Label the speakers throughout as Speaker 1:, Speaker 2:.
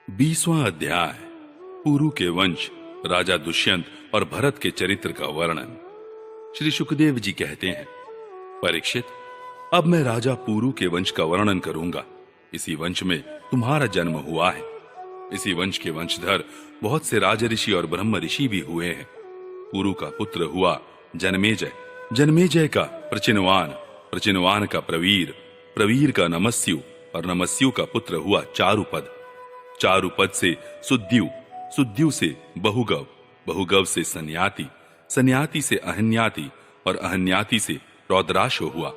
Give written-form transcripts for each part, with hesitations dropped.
Speaker 1: 20वां अध्याय। पुरु के वंश, राजा दुष्यंत और भरत के चरित्र का वर्णन। श्री सुखदेव जी कहते हैं, परीक्षित, अब मैं राजा पुरु के वंश का वर्णन करूंगा। इसी वंश में तुम्हारा जन्म हुआ है। इसी वंश के वंशधर बहुत से राजऋषि और ब्रह्म ऋषि भी हुए हैं। पुरु का पुत्र हुआ जनमेजय, जनमेजय का प्रचिनवान, प्रचिनवान का प्रवीर, प्रवीर का नमस्यु और नमस्यु का पुत्र हुआ चारुपद, चारुपद से सुद्यु, सुद्यु से बहुगव, बहुगव से सन्याति, सन्याति से अहन्याति और अहन्याति से रौद्राशो हुआ।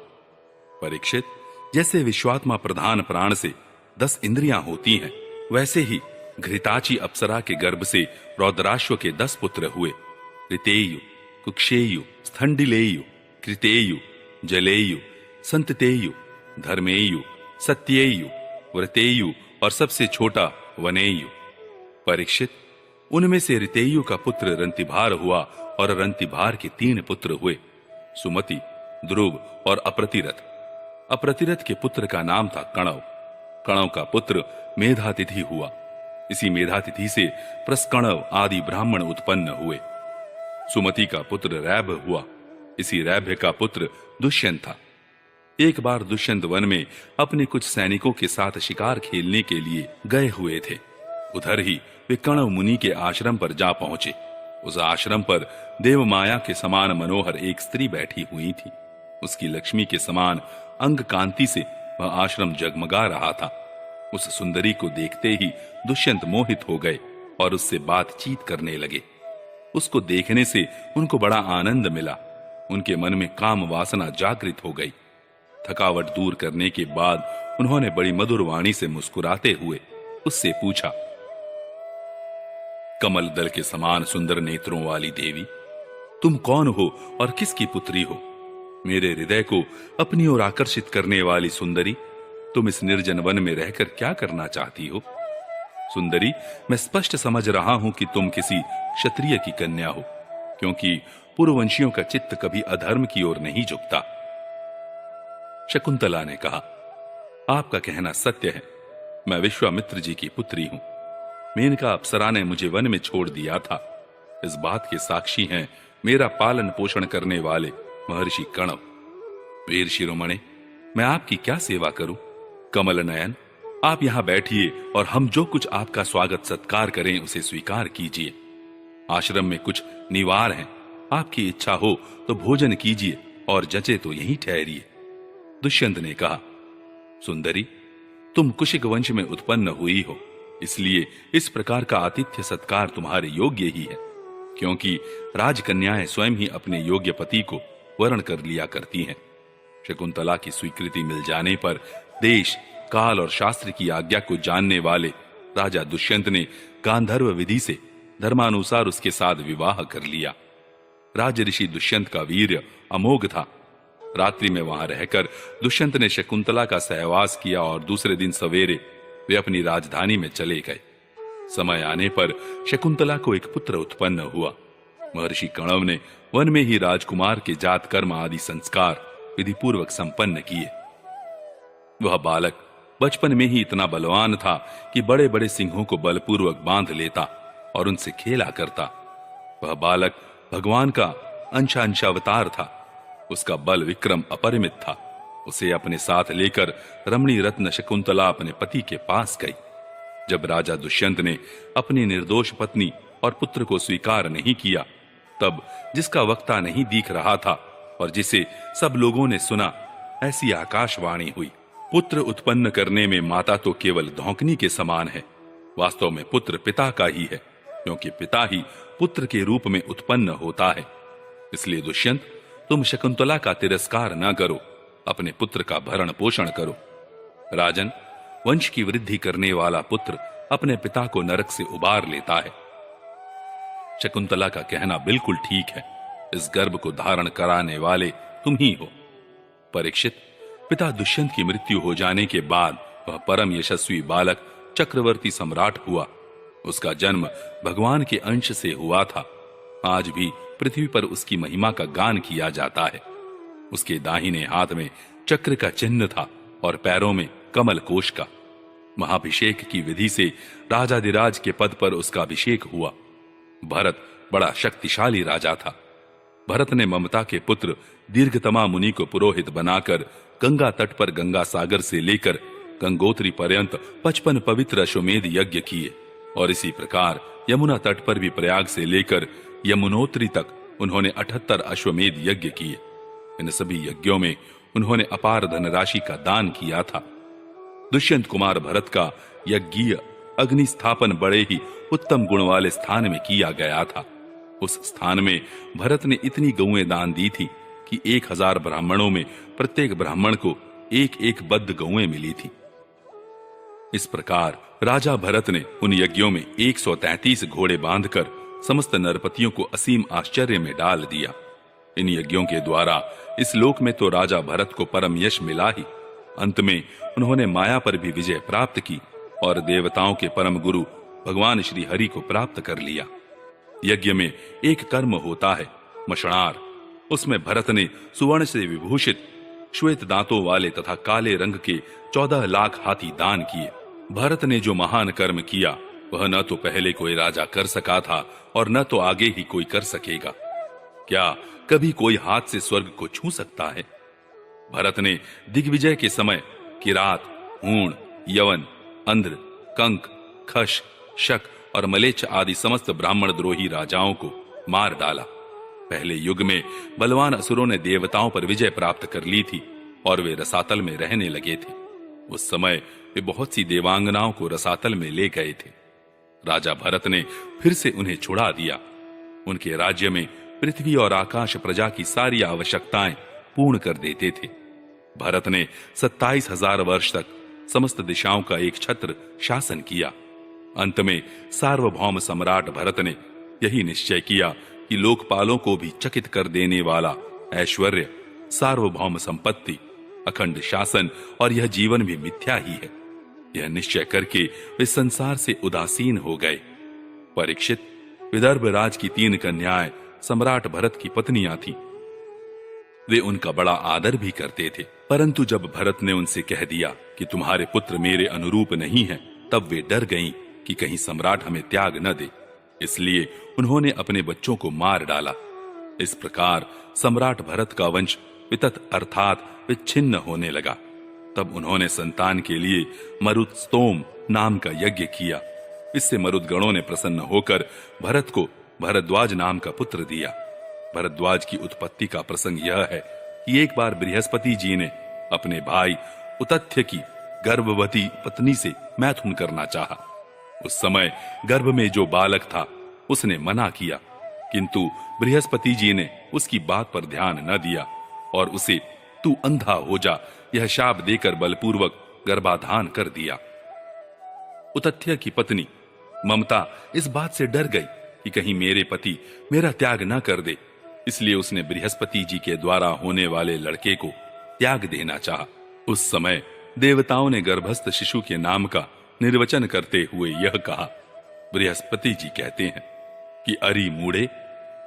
Speaker 1: परीक्षित, जैसे विश्वात्मा प्रधान प्राण से 10 इंद्रियां होती हैं, वैसे ही घृताची अप्सरा के गर्भ से रौद्राश्व के 10 पुत्र हुए। ऋतेयु, कुक्षेयु, स्थंडिलेयु, कृतेयु, जलेयु, संततेयु, धर्मेयु, सत्येयु, व्रतेयु और सबसे छोटा वनेयु। परीक्षित, उनमें से ऋतेयु का पुत्र रंतिभार हुआ और रंतिभार के 3 पुत्र हुए, सुमति, ध्रुव और अप्रतिरथ। अप्रतिरथ के पुत्र का नाम था कणव। कणव का पुत्र मेधातिथि हुआ। इसी मेधातिथि से प्रस्कणव आदि ब्राह्मण उत्पन्न हुए। सुमति का पुत्र रैभ हुआ। इसी रैभ का पुत्र दुष्यंत था। एक बार दुष्यंत वन में अपने कुछ सैनिकों के साथ शिकार खेलने के लिए गए हुए थे। उधर ही वे कणव मुनि के आश्रम पर जा पहुंचे। उस आश्रम पर देवमाया के समान मनोहर एक स्त्री बैठी हुई थी। उसकी लक्ष्मी के समान अंग कांति से वह आश्रम जगमगा रहा था। उस सुंदरी को देखते ही दुष्यंत मोहित हो गए और उससे बातचीत करने लगे। उसको देखने से उनको बड़ा आनंद मिला। उनके मन में काम वासना जागृत हो गई। थकावट दूर करने के बाद उन्होंने बड़ी मधुर वाणी से मुस्कुराते हुए उससे पूछा, कमल दल के समान सुंदर नेत्रों वाली देवी, तुम कौन हो और किसकी पुत्री हो? मेरे हृदय को अपनी ओर आकर्षित करने वाली सुंदरी, तुम इस निर्जन वन में रहकर क्या करना चाहती हो? सुंदरी, मैं स्पष्ट समझ रहा हूं कि तुम किसी क्षत्रिय की कन्या हो, क्योंकि पूर्ववंशियों का चित्त कभी अधर्म की ओर नहीं झुकता। शकुंतला ने कहा, आपका कहना सत्य है। मैं विश्वामित्र जी की पुत्री हूं। मेनका अप्सरा ने मुझे वन में छोड़ दिया था। इस बात के साक्षी हैं मेरा पालन पोषण करने वाले महर्षि कणव। वीर शिरोमणि, मैं आपकी क्या सेवा करूं? कमल नयन, आप यहां बैठिए और हम जो कुछ आपका स्वागत सत्कार करें उसे स्वीकार कीजिए। आश्रम में कुछ निवार हैं। आपकी इच्छा हो तो भोजन कीजिए और जचे तो यहीं ठहरिए। दुष्यंत ने कहा, सुंदरी, तुम कुशिक वंश में उत्पन्न हुई हो, इसलिए इस प्रकार का आतिथ्य सत्कार तुम्हारे योग्य ही है, क्योंकि राजकन्याएं स्वयं ही अपने योग्य पति को वरण कर लिया करती हैं। शकुंतला की स्वीकृति मिल जाने पर देश, काल और शास्त्र की आज्ञा को जानने वाले राजा दुष्यंत ने गांधर्व विधि से धर्मानुसार उसके साथ विवाह कर लिया। राजऋषि दुष्यंत का वीर्य अमोघ था। रात्रि में वहां रहकर दुष्यंत ने शकुंतला का सहवास किया और दूसरे दिन सवेरे वे अपनी राजधानी में चले गए। समय आने पर शकुंतला को एक पुत्र उत्पन्न हुआ। महर्षि कणव ने वन में ही राजकुमार के जात कर्म आदि संस्कार विधि पूर्वक संपन्न किए। वह बालक बचपन में ही इतना बलवान था कि बड़े बड़े सिंहों को बलपूर्वक बांध लेता और उनसे खेला करता। वह बालक भगवान का अंशांशावतार था। उसका बल विक्रम अपरिमित था। उसे अपने साथ लेकर रमणी रत्न शकुंतला अपने पति के पास गई। जब राजा दुष्यंत ने अपनी निर्दोष पत्नी और पुत्र को स्वीकार नहीं किया, तब जिसका वक्ता नहीं दिख रहा था और जिसे सब लोगों ने सुना, ऐसी आकाशवाणी हुई, पुत्र उत्पन्न करने में माता तो केवल धौंकनी के समान है। वास्तव में पुत्र पिता का ही है, क्योंकि पिता ही पुत्र के रूप में उत्पन्न होता है। इसलिए दुष्यंत, तुम शकुंतला का तिरस्कार न करो, अपने पुत्र का भरण पोषण करो। राजन, वंश की वृद्धि करने वाला पुत्र अपने पिता को नरक से उबार लेता है। शकुंतला का कहना बिल्कुल ठीक है। इस गर्भ को धारण कराने वाले तुम ही हो। परीक्षित, पिता दुष्यंत की मृत्यु हो जाने के बाद वह परम यशस्वी बालक चक्रवर्ती सम्राट हुआ। उसका जन्म भगवान के अंश से हुआ था। आज भी पृथ्वी पर उसकी महिमा का गान किया जाता है। उसके दाहिने हाथ में चक्र का चिन्ह था और पैरों में कमल कोश का। महाभिषेक की विधि से राजाधिराज के पद पर उसका अभिषेक हुआ। भरत बड़ा शक्तिशाली राजा था। भरत ने ममता के पुत्र दीर्घतमा मुनि को पुरोहित बनाकर गंगा तट पर गंगा सागर से लेकर गंगोत्री पर्यंत 55 पवित्र अश्वमेध यज्ञ किए, और इसी प्रकार यमुना तट पर भी प्रयाग से लेकर यमुनोत्री तक उन्होंने 78 अश्वमेध यज्ञ किए। इन सभी यज्ञों में उन्होंने अपार धनराशि का दान किया था। दुष्यंत कुमार भरत का यज्ञीय अग्नि स्थापन बड़े ही उत्तम गुण वाले स्थान में किया गया था। उस स्थान में भरत ने इतनी गौएं दान दी थी कि 1000 ब्राह्मणों में प्रत्येक ब्राह्मण को एक एक बद्ध गौएं मिली थी। इस प्रकार राजा भरत ने उन यज्ञों में 133 घोड़े बांधकर समस्त नरपतियों को असीम आश्चर्य में डाल दिया। इन यज्ञों के द्वारा इस लोक में तो राजा भरत को परम यश मिला ही, अंत में उन्होंने माया पर भी विजय प्राप्त की और देवताओं के परम गुरु भगवान श्री हरि को प्राप्त कर लिया। यज्ञ में एक कर्म होता है मशणार। उसमें भरत ने सुवर्ण से विभूषित श्वेत दांतों वाले तथा काले रंग के 14 लाख हाथी दान किए। भरत ने जो महान कर्म किया वह न तो पहले कोई राजा कर सका था और न तो आगे ही कोई कर सकेगा। क्या कभी कोई हाथ से स्वर्ग को छू सकता है? भरत ने दिग्विजय के समय किरात, हूण, यवन, अंध्र, कंक, खश, शक और मलेच्छ आदि समस्त ब्राह्मण द्रोही राजाओं को मार डाला। पहले युग में बलवान असुरों ने देवताओं पर विजय प्राप्त कर ली थी और वे रसातल में रहने लगे थे। उस समय वे बहुत सी देवांगनाओं को रसातल में ले गए थे। राजा भरत ने फिर से उन्हें छुड़ा दिया। उनके राज्य में पृथ्वी और आकाश प्रजा की सारी आवश्यकताएं पूर्ण कर देते थे। भरत ने 27,000 वर्ष तक समस्त दिशाओं का एक छत्र शासन किया। अंत में सार्वभौम सम्राट भरत ने यही निश्चय किया कि लोकपालों को भी चकित कर देने वाला ऐश्वर्य, सार्वभौम संपत्ति, अखंड शासन और यह जीवन भी मिथ्या ही है। यह निश्चय करके वे संसार से उदासीन हो गए। परीक्षित, विदर्भ राज की 3 कन्याएं सम्राट भरत की पत्नियां थीं। वे उनका बड़ा आदर भी करते थे, परंतु जब भरत ने उनसे कह दिया कि तुम्हारे पुत्र मेरे अनुरूप नहीं हैं, तब वे डर गईं कि कहीं सम्राट हमें त्याग न दे। इसलिए उन्होंने अपने बच्चों को मार डाला। इस प्रकार सम्राट भरत का वंश वितत अर्थात विच्छिन्न होने लगा। तब उन्होंने संतान के लिए मरुत्स्तोम नाम का यज्ञ किया। इससे मरुदगणों ने प्रसन्न होकर भरत को भरद्वाज नाम का पुत्र दिया। भरद्वाज की उत्पत्ति का प्रसंग यह है कि एक बार बृहस्पति जी ने अपने भाई उतथ्य की गर्भवती पत्नी से मैथुन करना चाहा। उस समय गर्भ में जो बालक था उसने मना किया, किंतु बृहस्पति जी ने उसकी बात पर ध्यान न दिया और उसे तू अंधा हो जा यह शाप देकर बलपूर्वक गर्भाधान कर दिया। उतथ्य की पत्नी ममता इस बात से डर गई कि कहीं मेरे पति मेरा त्याग न कर दे, इसलिए उसने बृहस्पति जी के द्वारा होने वाले लड़के को त्याग देना चाहा। उस समय देवताओं ने गर्भस्थ शिशु के नाम का निर्वचन करते हुए यह कहा। बृहस्पति जी कहते हैं कि अरि मूढ़े,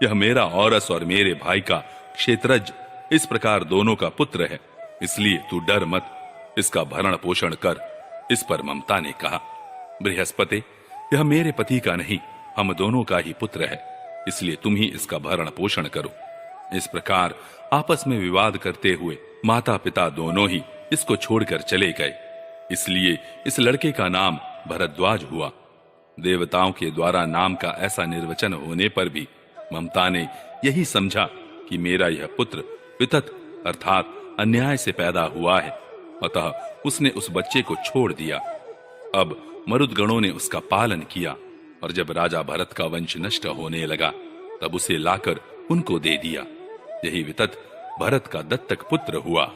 Speaker 1: यह मेरा औरस और मेरे भाई का क्षेत्रज इस प्रकार दोनों का पुत्र है, इसलिए तू डर मत, इसका भरण पोषण कर। इस पर ममता ने कहा, बृहस्पति, यह मेरे पति का नहीं, हम दोनों का ही पुत्र है, इसलिए तुम ही इसका भरण पोषण करो। इस प्रकार आपस में विवाद करते हुए माता पिता दोनों ही इसको छोड़कर चले गए। इसलिए इस लड़के का नाम भरद्वाज हुआ। देवताओं के द्वारा नाम का ऐसा निर्वचन होने पर भी ममता ने यही समझा कि मेरा यह पुत्र वितत अर्थात अन्याय से पैदा हुआ है, अतः उसने उस बच्चे को छोड़ दिया। अब मरुदगणों ने उसका पालन किया और जब राजा भरत का वंश नष्ट होने लगा तब उसे लाकर उनको दे दिया। यही वितत भरत का दत्तक पुत्र हुआ।